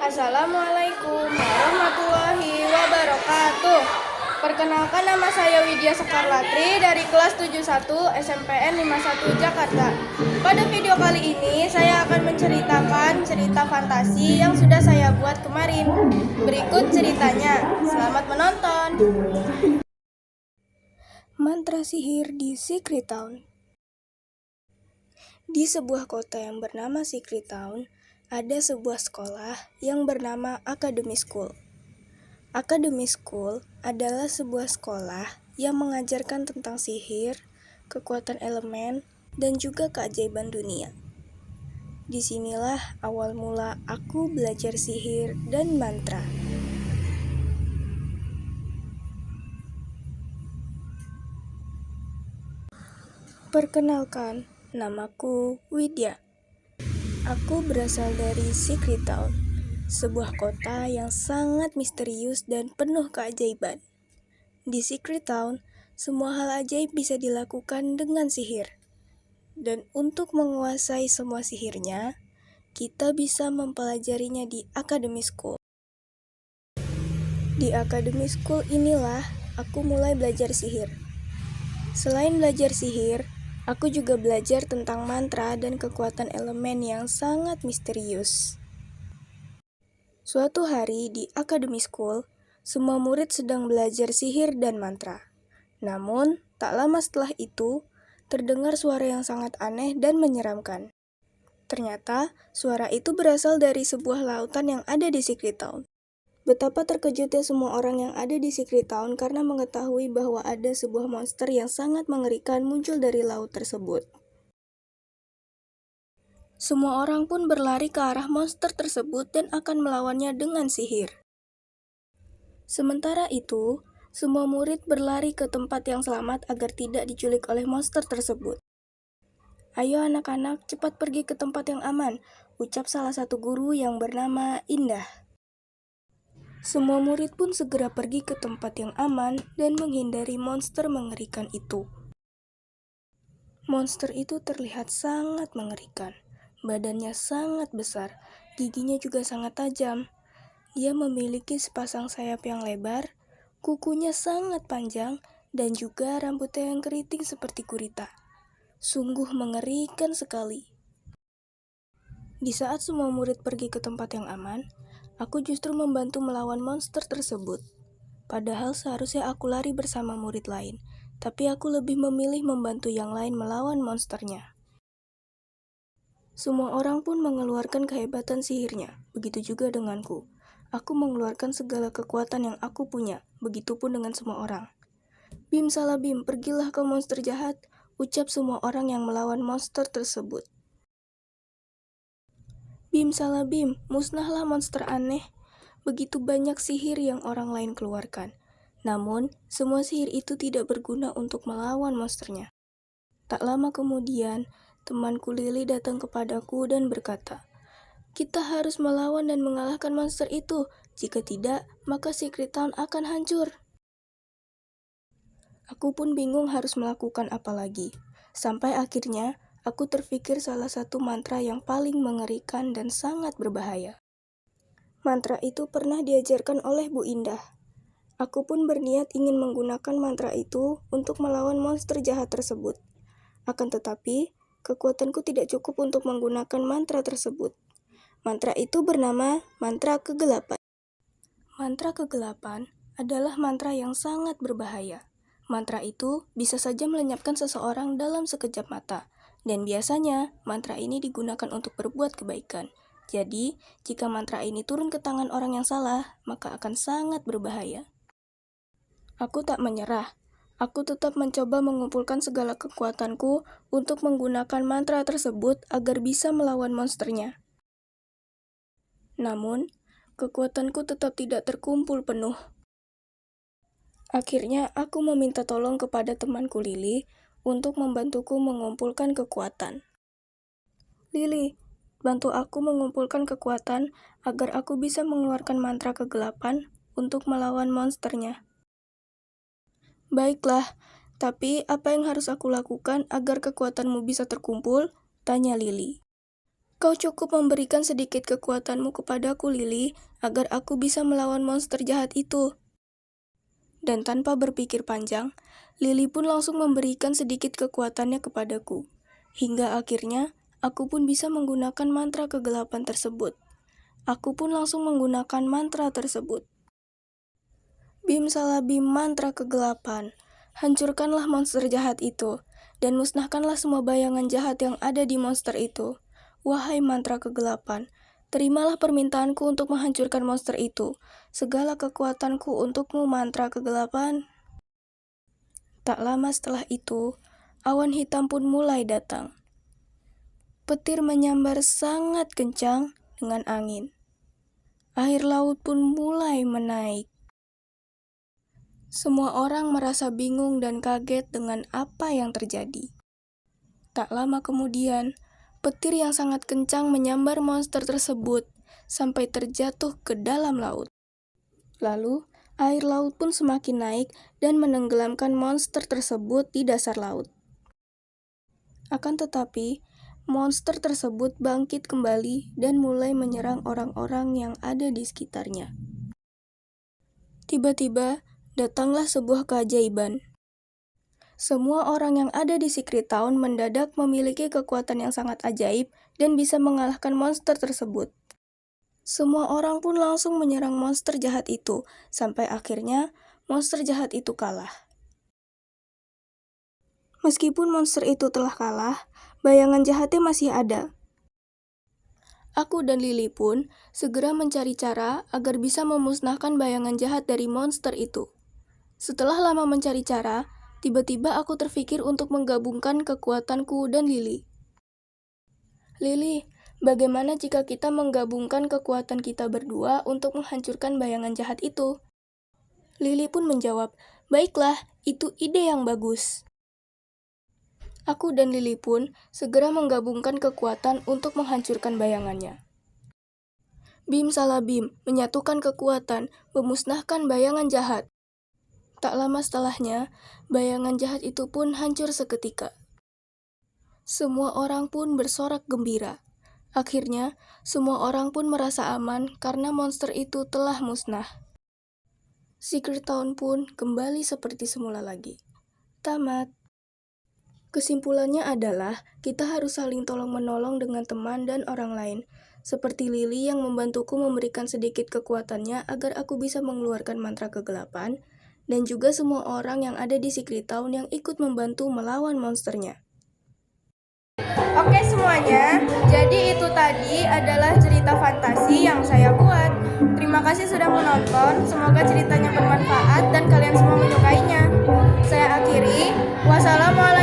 Assalamualaikum warahmatullahi wabarakatuh. Perkenalkan, nama saya Widya Sekarlatri dari kelas 71 SMPN 51 Jakarta. Pada video kali ini saya akan menceritakan cerita fantasi yang sudah saya buat kemarin. Berikut ceritanya. Selamat menonton. Mantra sihir di Secret Town. Di sebuah kota yang bernama Secret Town, ada sebuah sekolah yang bernama Academy School. Academy School adalah sebuah sekolah yang mengajarkan tentang sihir, kekuatan elemen, dan juga keajaiban dunia. Disinilah awal mula aku belajar sihir dan mantra. Perkenalkan, namaku Widya. Aku berasal dari Secret Town, sebuah kota yang sangat misterius dan penuh keajaiban. Di Secret Town, semua hal ajaib bisa dilakukan dengan sihir. Dan untuk menguasai semua sihirnya, kita bisa mempelajarinya di Academy School. Di Academy School inilah aku mulai belajar sihir. Selain belajar sihir, aku juga belajar tentang mantra dan kekuatan elemen yang sangat misterius. Suatu hari di Academy School, semua murid sedang belajar sihir dan mantra. Namun, tak lama setelah itu, terdengar suara yang sangat aneh dan menyeramkan. Ternyata, suara itu berasal dari sebuah lautan yang ada di Secret Town. Betapa terkejutnya semua orang yang ada di Secret Town karena mengetahui bahwa ada sebuah monster yang sangat mengerikan muncul dari laut tersebut. Semua orang pun berlari ke arah monster tersebut dan akan melawannya dengan sihir. Sementara itu, semua murid berlari ke tempat yang selamat agar tidak diculik oleh monster tersebut. "Ayo anak-anak, cepat pergi ke tempat yang aman," ucap salah satu guru yang bernama Indah. Semua murid pun segera pergi ke tempat yang aman dan menghindari monster mengerikan itu. Monster itu terlihat sangat mengerikan. Badannya sangat besar, giginya juga sangat tajam. Dia memiliki sepasang sayap yang lebar, kukunya sangat panjang, dan juga rambutnya yang keriting seperti gurita. Sungguh mengerikan sekali. Di saat semua murid pergi ke tempat yang aman, aku justru membantu melawan monster tersebut. Padahal seharusnya aku lari bersama murid lain, tapi aku lebih memilih membantu yang lain melawan monsternya. Semua orang pun mengeluarkan kehebatan sihirnya, begitu juga denganku. Aku mengeluarkan segala kekuatan yang aku punya, begitupun dengan semua orang. "Bim salah Bim, pergilah ke monster jahat," ucap semua orang yang melawan monster tersebut. "Bim salah Bim, musnahlah monster aneh." Begitu banyak sihir yang orang lain keluarkan. Namun, semua sihir itu tidak berguna untuk melawan monsternya. Tak lama kemudian, temanku Lily datang kepadaku dan berkata, "Kita harus melawan dan mengalahkan monster itu. Jika tidak, maka Secret Town akan hancur." Aku pun bingung harus melakukan apa lagi. Sampai akhirnya, aku terpikir salah satu mantra yang paling mengerikan dan sangat berbahaya. Mantra itu pernah diajarkan oleh Bu Indah. Aku pun berniat ingin menggunakan mantra itu untuk melawan monster jahat tersebut. Akan tetapi, kekuatanku tidak cukup untuk menggunakan mantra tersebut. Mantra itu bernama mantra kegelapan. Mantra kegelapan adalah mantra yang sangat berbahaya. Mantra itu bisa saja melenyapkan seseorang dalam sekejap mata, dan biasanya mantra ini digunakan untuk berbuat kebaikan. Jadi, jika mantra ini turun ke tangan orang yang salah, maka akan sangat berbahaya. Aku tak menyerah. Aku tetap mencoba mengumpulkan segala kekuatanku untuk menggunakan mantra tersebut agar bisa melawan monsternya. Namun, kekuatanku tetap tidak terkumpul penuh. Akhirnya, aku meminta tolong kepada temanku Lily untuk membantuku mengumpulkan kekuatan. "Lily, bantu aku mengumpulkan kekuatan agar aku bisa mengeluarkan mantra kegelapan untuk melawan monsternya." "Baiklah, tapi apa yang harus aku lakukan agar kekuatanmu bisa terkumpul?" tanya Lily. Kau cukup memberikan sedikit kekuatanmu kepadaku, Lily, agar aku bisa melawan monster jahat itu. Dan tanpa berpikir panjang, Lily pun langsung memberikan sedikit kekuatannya kepadaku. Hingga akhirnya, aku pun bisa menggunakan mantra kegelapan tersebut. Aku pun langsung menggunakan mantra tersebut. Bim salah bim mantra kegelapan. Hancurkanlah monster jahat itu, dan musnahkanlah semua bayangan jahat yang ada di monster itu. Wahai mantra kegelapan, terimalah permintaanku untuk menghancurkan monster itu. Segala kekuatanku untukmu, mantra kegelapan. Tak lama setelah itu, awan hitam pun mulai datang. Petir menyambar sangat kencang dengan angin. Air laut pun mulai menaik. Semua orang merasa bingung dan kaget dengan apa yang terjadi. Tak lama kemudian, petir yang sangat kencang menyambar monster tersebut sampai terjatuh ke dalam laut. Lalu, air laut pun semakin naik dan menenggelamkan monster tersebut di dasar laut. Akan tetapi, monster tersebut bangkit kembali dan mulai menyerang orang-orang yang ada di sekitarnya. Tiba-tiba, datanglah sebuah keajaiban. Semua orang yang ada di Secret Town mendadak memiliki kekuatan yang sangat ajaib dan bisa mengalahkan monster tersebut. Semua orang pun langsung menyerang monster jahat itu, sampai akhirnya monster jahat itu kalah. Meskipun monster itu telah kalah, bayangan jahatnya masih ada. Aku dan Lily pun segera mencari cara agar bisa memusnahkan bayangan jahat dari monster itu. Setelah lama mencari cara, tiba-tiba aku terpikir untuk menggabungkan kekuatanku dan Lily. Lily, bagaimana jika kita menggabungkan kekuatan kita berdua untuk menghancurkan bayangan jahat itu? Lily pun menjawab, baiklah, itu ide yang bagus. Aku dan Lily pun segera menggabungkan kekuatan untuk menghancurkan bayangannya. Bim salah bim, menyatukan kekuatan, memusnahkan bayangan jahat. Tak lama setelahnya, bayangan jahat itu pun hancur seketika. Semua orang pun bersorak gembira. Akhirnya, semua orang pun merasa aman karena monster itu telah musnah. Secret Town pun kembali seperti semula lagi. Tamat. Kesimpulannya adalah, kita harus saling tolong-menolong dengan teman dan orang lain. Seperti Lily yang membantuku memberikan sedikit kekuatannya agar aku bisa mengeluarkan mantra kegelapan, dan juga semua orang yang ada di Secret Town yang ikut membantu melawan monsternya. Oke semuanya, jadi itu tadi adalah cerita fantasi yang saya buat. Terima kasih sudah menonton, semoga ceritanya bermanfaat dan kalian semua menyukainya. Saya akhiri, wassalamualaikum.